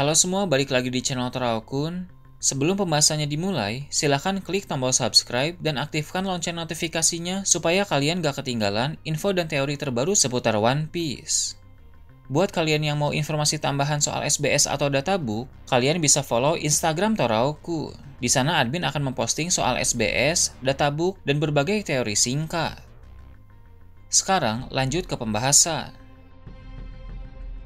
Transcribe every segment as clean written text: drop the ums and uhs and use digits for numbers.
Halo semua, balik lagi di channel Toraokun. Sebelum pembahasannya dimulai, silahkan klik tombol subscribe dan aktifkan lonceng notifikasinya supaya kalian gak ketinggalan info dan teori terbaru seputar One Piece. Buat kalian yang mau informasi tambahan soal SBS atau databook, kalian bisa follow Instagram Toraokun. Di sana admin akan memposting soal SBS, databook, dan berbagai teori singkat. Sekarang lanjut ke pembahasan.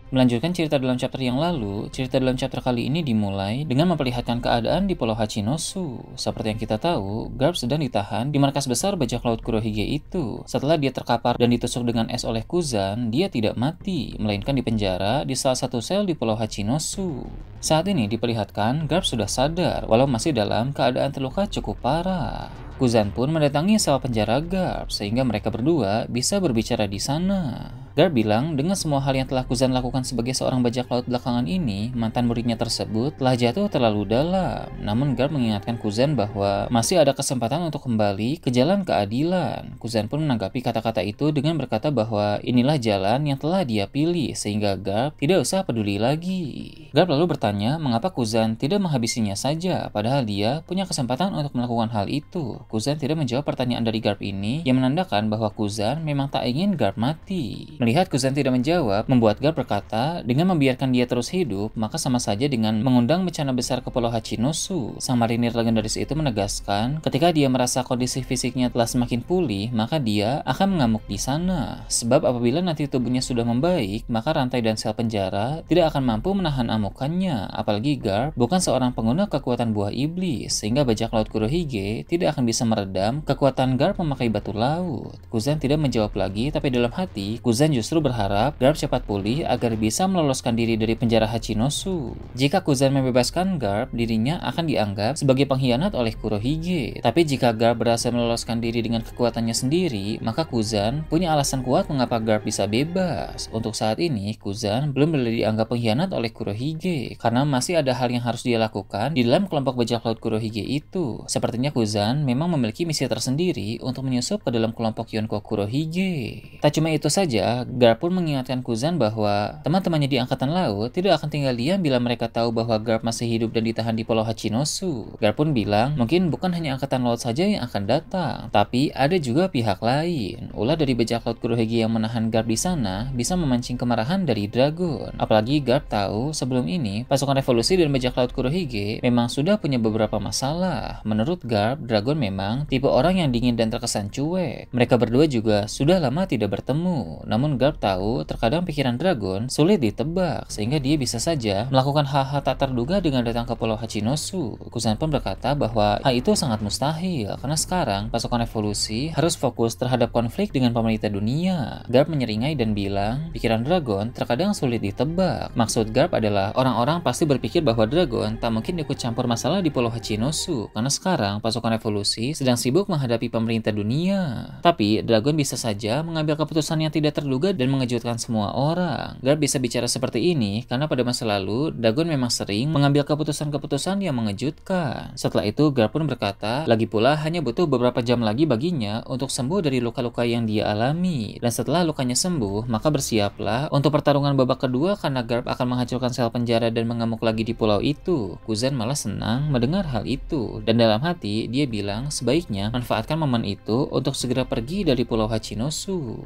Melanjutkan cerita dalam chapter yang lalu, cerita dalam chapter kali ini dimulai dengan memperlihatkan keadaan di Pulau Hachinosu. Seperti yang kita tahu, Garp sedang ditahan di markas besar bajak laut Kurohige itu. Setelah dia terkapar dan ditusuk dengan es oleh Kuzan, dia tidak mati, melainkan dipenjara di salah satu sel di Pulau Hachinosu. Saat ini diperlihatkan Garp sudah sadar, walau masih dalam keadaan terluka cukup parah. Kuzan pun mendatangi sel penjara Garp, sehingga mereka berdua bisa berbicara di sana. Garp bilang dengan semua hal yang telah Kuzan lakukan sebagai seorang bajak laut belakangan ini, mantan muridnya tersebut telah jatuh terlalu dalam. Namun Garp mengingatkan Kuzan bahwa masih ada kesempatan untuk kembali ke jalan keadilan. Kuzan pun menanggapi kata-kata itu dengan berkata bahwa inilah jalan yang telah dia pilih, sehingga Garp tidak usah peduli lagi. Garp lalu bertanya mengapa Kuzan tidak menghabisinya saja, padahal dia punya kesempatan untuk melakukan hal itu. Kuzan tidak menjawab pertanyaan dari Garp ini, yang menandakan bahwa Kuzan memang tak ingin Garp mati. Melihat Kuzan tidak menjawab, membuat Garp berkata, dengan membiarkan dia terus hidup, maka sama saja dengan mengundang bencana besar ke Pulau Hachinosu. Sang marinir legendaris itu menegaskan, ketika dia merasa kondisi fisiknya telah semakin pulih, maka dia akan mengamuk di sana. Sebab apabila nanti tubuhnya sudah membaik, maka rantai dan sel penjara tidak akan mampu menahan amukannya. Apalagi Garp bukan seorang pengguna kekuatan buah iblis, sehingga bajak laut Kurohige tidak akan bisa meredam kekuatan Garp memakai batu laut. Kuzan tidak menjawab lagi, tapi dalam hati, Kuzan justru berharap Garp cepat pulih agar bisa meloloskan diri dari penjara Hachinosu. Jika Kuzan membebaskan Garp, dirinya akan dianggap sebagai pengkhianat oleh Kurohige. Tapi jika Garp berhasil meloloskan diri dengan kekuatannya sendiri, maka Kuzan punya alasan kuat mengapa Garp bisa bebas. Untuk saat ini, Kuzan belum boleh dianggap pengkhianat oleh Kurohige, karena masih ada hal yang harus dia lakukan di dalam kelompok bajak laut Kurohige itu. Sepertinya Kuzan memang memiliki misi tersendiri untuk menyusup ke dalam kelompok Yonko Kurohige. Tak cuma itu saja, Garp pun mengingatkan Kuzan bahwa teman-temannya di Angkatan Laut tidak akan tinggal diam bila mereka tahu bahwa Garp masih hidup dan ditahan di Pulau Hachinosu. Garp pun bilang, mungkin bukan hanya Angkatan Laut saja yang akan datang, tapi ada juga pihak lain. Ulah dari bajak laut Kurohige yang menahan Garp di sana bisa memancing kemarahan dari Dragon. Apalagi Garp tahu sebelum ini pasukan revolusi dan bajak laut Kurohige memang sudah punya beberapa masalah. Menurut Garp, Dragon memang tipe orang yang dingin dan terkesan cuek. Mereka berdua juga sudah lama tidak bertemu. Namun Garp tahu terkadang pikiran Dragon sulit ditebak, sehingga dia bisa saja melakukan hal-hal tak terduga dengan datang ke Pulau Hachinosu. Kuzan pun berkata bahwa hal itu sangat mustahil, karena sekarang pasukan revolusi harus fokus terhadap konflik dengan pemerintah dunia. Garp menyeringai dan bilang, pikiran Dragon terkadang sulit ditebak. Maksud Garp adalah orang-orang pasti berpikir bahwa Dragon tak mungkin ikut campur masalah di Pulau Hachinosu, karena sekarang pasukan revolusi sedang sibuk menghadapi pemerintah dunia. Tapi Dragon bisa saja mengambil keputusan yang tidak terduga dan mengejutkan semua orang. Garp bisa bicara seperti ini karena pada masa lalu Dragon memang sering mengambil keputusan-keputusan yang mengejutkan. Setelah itu Garp pun berkata, lagi pula hanya butuh beberapa jam lagi baginya untuk sembuh dari luka-luka yang dia alami. Dan setelah lukanya sembuh, maka bersiaplah untuk pertarungan babak kedua, karena Garp akan menghancurkan sel penjara dan mengamuk lagi di pulau itu. Kuzan malah senang mendengar hal itu, dan dalam hati dia bilang sebaiknya manfaatkan momen itu untuk segera pergi dari Pulau Hachinosu.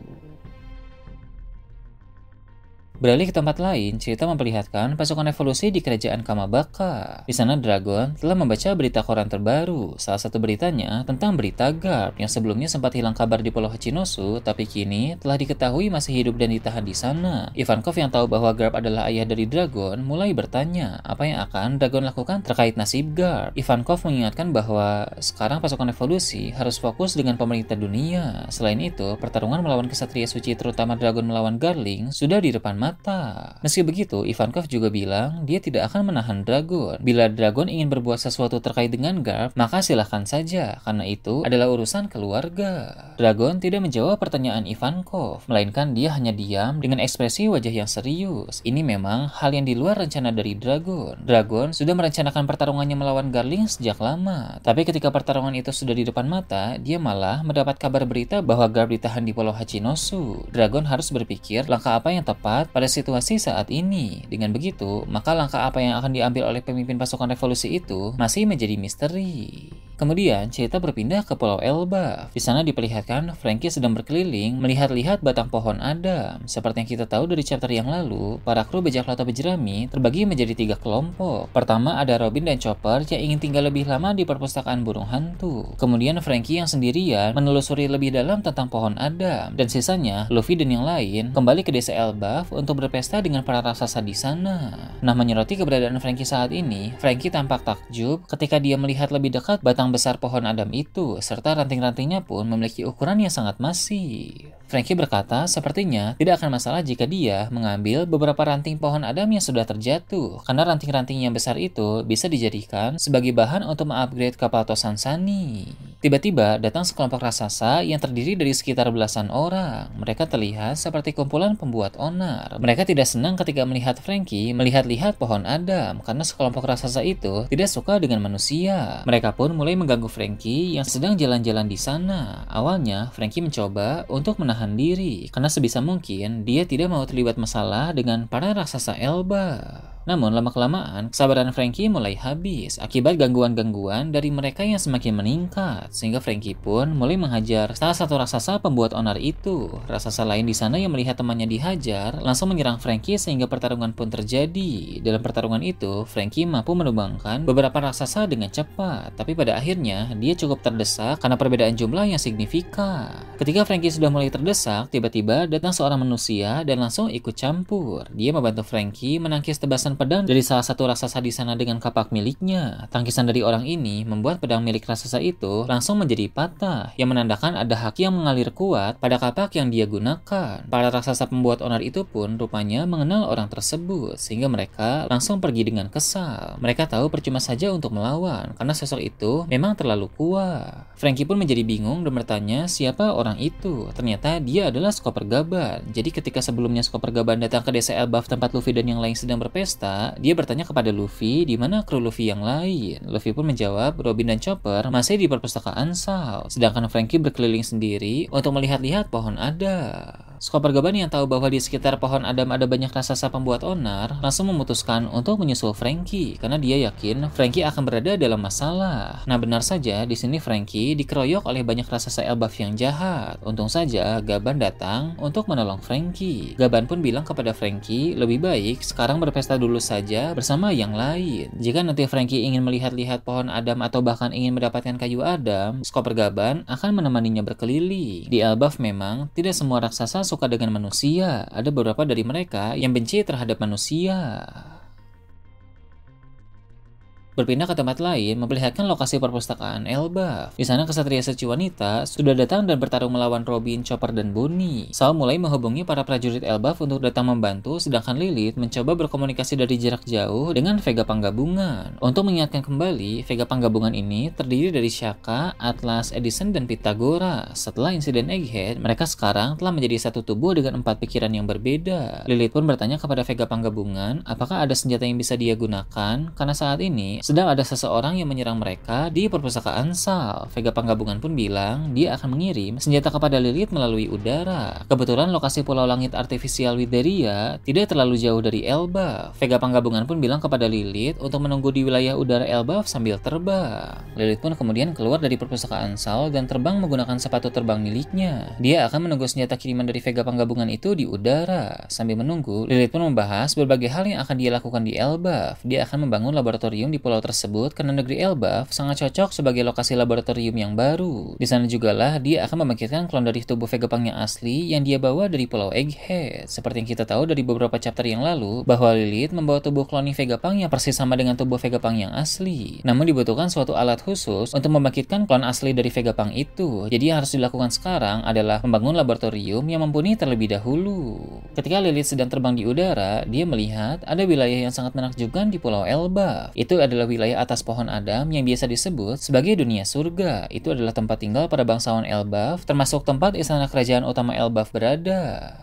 Beralih ke tempat lain, cerita memperlihatkan pasukan revolusi di kerajaan Kamabaka. Di sana Dragon telah membaca berita koran terbaru. Salah satu beritanya tentang berita Garp yang sebelumnya sempat hilang kabar di Pulau Hachinosu, tapi kini telah diketahui masih hidup dan ditahan di sana. Ivankov yang tahu bahwa Garp adalah ayah dari Dragon mulai bertanya apa yang akan Dragon lakukan terkait nasib Garp. Ivankov mengingatkan bahwa sekarang pasukan revolusi harus fokus dengan pemerintah dunia. Selain itu, pertarungan melawan kesatria suci terutama Dragon melawan Garling sudah di depan mata. Meski begitu, Ivankov juga bilang dia tidak akan menahan Dragon. Bila Dragon ingin berbuat sesuatu terkait dengan Garp, maka silahkan saja, karena itu adalah urusan keluarga. Dragon tidak menjawab pertanyaan Ivankov, melainkan dia hanya diam dengan ekspresi wajah yang serius. Ini memang hal yang di luar rencana dari Dragon. Dragon sudah merencanakan pertarungannya melawan Garling sejak lama, tapi ketika pertarungan itu sudah di depan mata, dia malah mendapat kabar berita bahwa Garp ditahan di Pulau Hachinosu. Dragon harus berpikir langkah apa yang tepat pada situasi saat ini. Dengan begitu, maka langkah apa yang akan diambil oleh pemimpin pasukan revolusi itu masih menjadi misteri. Kemudian, cerita berpindah ke Pulau Elbaf. Di sana diperlihatkan Franky sedang berkeliling melihat-lihat batang pohon Adam. Seperti yang kita tahu dari chapter yang lalu, para kru bajak laut topi jerami terbagi menjadi 3 kelompok. Pertama ada Robin dan Chopper yang ingin tinggal lebih lama di perpustakaan burung hantu. Kemudian Franky yang sendirian menelusuri lebih dalam tentang pohon Adam. Dan sisanya, Luffy dan yang lain kembali ke desa Elbaf untuk berpesta dengan para raksasa di sana. Nah, menyoroti keberadaan Franky saat ini, Franky tampak takjub ketika dia melihat lebih dekat batang besar pohon Adam itu, serta ranting-rantingnya pun memiliki ukuran yang sangat masif. Franky berkata sepertinya tidak akan masalah jika dia mengambil beberapa ranting pohon Adam yang sudah terjatuh, karena ranting-ranting yang besar itu bisa dijadikan sebagai bahan untuk mengupgrade kapal Tosansani. Tiba-tiba datang sekelompok raksasa yang terdiri dari sekitar belasan orang. Mereka terlihat seperti kumpulan pembuat onar. Mereka tidak senang ketika melihat Franky melihat-lihat pohon Adam, karena sekelompok raksasa itu tidak suka dengan manusia. Mereka pun mulai mengganggu Franky yang sedang jalan-jalan di sana. Awalnya, Franky mencoba untuk menahan diri, karena sebisa mungkin dia tidak mau terlibat masalah dengan para raksasa Elba. Namun lama-kelamaan, kesabaran Franky mulai habis akibat gangguan-gangguan dari mereka yang semakin meningkat, sehingga Franky pun mulai menghajar salah satu raksasa pembuat onar itu. Raksasa lain di sana yang melihat temannya dihajar langsung menyerang Franky sehingga pertarungan pun terjadi. Dalam pertarungan itu, Franky mampu menumbangkan beberapa raksasa dengan cepat, tapi pada akhirnya dia cukup terdesak karena perbedaan jumlah yang signifikan. Ketika Franky sudah mulai terdesak, tiba-tiba datang seorang manusia dan langsung ikut campur. Dia membantu Franky menangkis tebasan pedang dari salah satu raksasa di sana dengan kapak miliknya. Tangkisan dari orang ini membuat pedang milik raksasa itu langsung menjadi patah, yang menandakan ada haki yang mengalir kuat pada kapak yang dia gunakan. Para raksasa pembuat onar itu pun rupanya mengenal orang tersebut, sehingga mereka langsung pergi dengan kesal. Mereka tahu percuma saja untuk melawan, karena sosok itu memang terlalu kuat. Franky pun menjadi bingung dan bertanya siapa orang itu. Ternyata dia adalah Skopper Gaban. Jadi ketika sebelumnya Skopper Gaban datang ke desa Elbaf tempat Luffy dan yang lain sedang berpesta, dia bertanya kepada Luffy di mana kru Luffy yang lain. Luffy pun menjawab Robin dan Chopper masih di perpustakaan Sao, sedangkan Franky berkeliling sendiri untuk melihat-lihat pohon Adam. Skopper Gaban yang tahu bahwa di sekitar pohon Adam ada banyak raksasa pembuat onar langsung memutuskan untuk menyusul Franky karena dia yakin Franky akan berada dalam masalah. Nah, benar saja di sini Franky dikeroyok oleh banyak raksasa Elbaf yang jahat. Untung saja Gaban datang untuk menolong Franky. Gaban pun bilang kepada Franky lebih baik sekarang berpesta dulu saja bersama yang lain. Jika nanti Franky ingin melihat-lihat pohon Adam atau bahkan ingin mendapatkan kayu Adam, Skopper Gaban akan menemaninya berkeliling. Di Elbaf memang tidak semua raksasa suka dengan manusia. Ada beberapa dari mereka yang benci terhadap manusia. Berpindah ke tempat lain memperlihatkan lokasi perpustakaan Elbaf. Di sana kesatria suci wanita sudah datang dan bertarung melawan Robin, Chopper, dan Bonnie. Sao mulai menghubungi para prajurit Elbaf untuk datang membantu, sedangkan Lilith mencoba berkomunikasi dari jarak jauh dengan Vega Panggabungan. Untuk mengingatkan kembali, Vega Panggabungan ini terdiri dari Shaka, Atlas, Edison, dan Pythagora. Setelah insiden Egghead, mereka sekarang telah menjadi satu tubuh dengan 4 pikiran yang berbeda. Lilith pun bertanya kepada Vega Panggabungan apakah ada senjata yang bisa dia gunakan, karena saat ini sedang ada seseorang yang menyerang mereka di perpustakaan Sao. Vega Panggabungan pun bilang dia akan mengirim senjata kepada Lilith melalui udara. Kebetulan lokasi pulau langit artifisial Wideria tidak terlalu jauh dari Elbaf. Vega Panggabungan pun bilang kepada Lilith untuk menunggu di wilayah udara Elbaf sambil terbang. Lilith pun kemudian keluar dari perpustakaan Sao dan terbang menggunakan sepatu terbang miliknya. Dia akan menunggu senjata kiriman dari Vega Panggabungan itu di udara. Sambil menunggu, Lilith pun membahas berbagai hal yang akan dia lakukan di Elbaf. Dia akan membangun laboratorium di pulau tersebut karena negeri Elbaf sangat cocok sebagai lokasi laboratorium yang baru. Di sana jugalah dia akan membangkitkan klon dari tubuh Vegapunk yang asli yang dia bawa dari Pulau Egghead. Seperti yang kita tahu dari beberapa chapter yang lalu, bahwa Lilith membawa tubuh kloni Vegapunk yang persis sama dengan tubuh Vegapunk yang asli. Namun dibutuhkan suatu alat khusus untuk membangkitkan klon asli dari Vegapunk itu. Jadi yang harus dilakukan sekarang adalah membangun laboratorium yang mumpuni terlebih dahulu. Ketika Lilith sedang terbang di udara, dia melihat ada wilayah yang sangat menakjubkan di Pulau Elbaf. Itu adalah wilayah atas pohon Adam yang biasa disebut sebagai dunia surga. Itu adalah tempat tinggal para bangsawan Elbaf, termasuk tempat istana kerajaan utama Elbaf berada.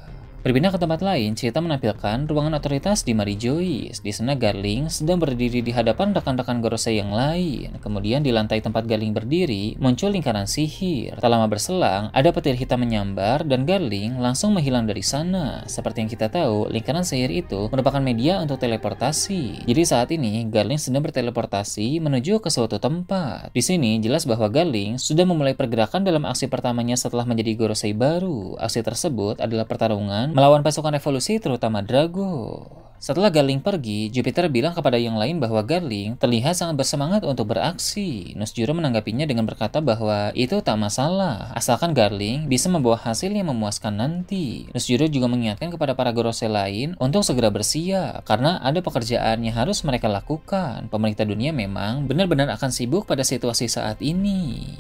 Berpindah ke tempat lain, cerita menampilkan ruangan otoritas di Mary Joyce. Di sana Garling sedang berdiri di hadapan rekan-rekan Gorosei yang lain. Kemudian di lantai tempat Garling berdiri, muncul lingkaran sihir. Tak lama berselang, ada petir hitam menyambar dan Garling langsung menghilang dari sana. Seperti yang kita tahu, lingkaran sihir itu merupakan media untuk teleportasi. Jadi saat ini, Garling sedang berteleportasi menuju ke suatu tempat. Di sini jelas bahwa Garling sudah memulai pergerakan dalam aksi pertamanya setelah menjadi Gorosei baru. Aksi tersebut adalah pertarungan melawan pasukan revolusi terutama Drago. Setelah Garling pergi, Jupiter bilang kepada yang lain bahwa Garling terlihat sangat bersemangat untuk beraksi. Nusjuro menanggapinya dengan berkata bahwa itu tak masalah, asalkan Garling bisa membawa hasil yang memuaskan nanti. Nusjuro juga mengingatkan kepada para Gorosei lain untuk segera bersiap, karena ada pekerjaan yang harus mereka lakukan. Pemerintah dunia memang benar-benar akan sibuk pada situasi saat ini.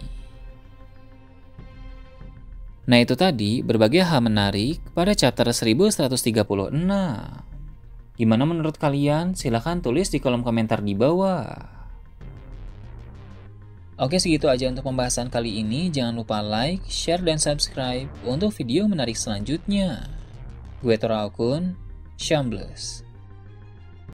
Nah itu tadi berbagai hal menarik pada chapter 1136. Gimana menurut kalian? Silahkan tulis di kolom komentar di bawah. Oke, segitu aja untuk pembahasan kali ini. Jangan lupa like, share, dan subscribe untuk video menarik selanjutnya. Gue Tora Okun, Shambles.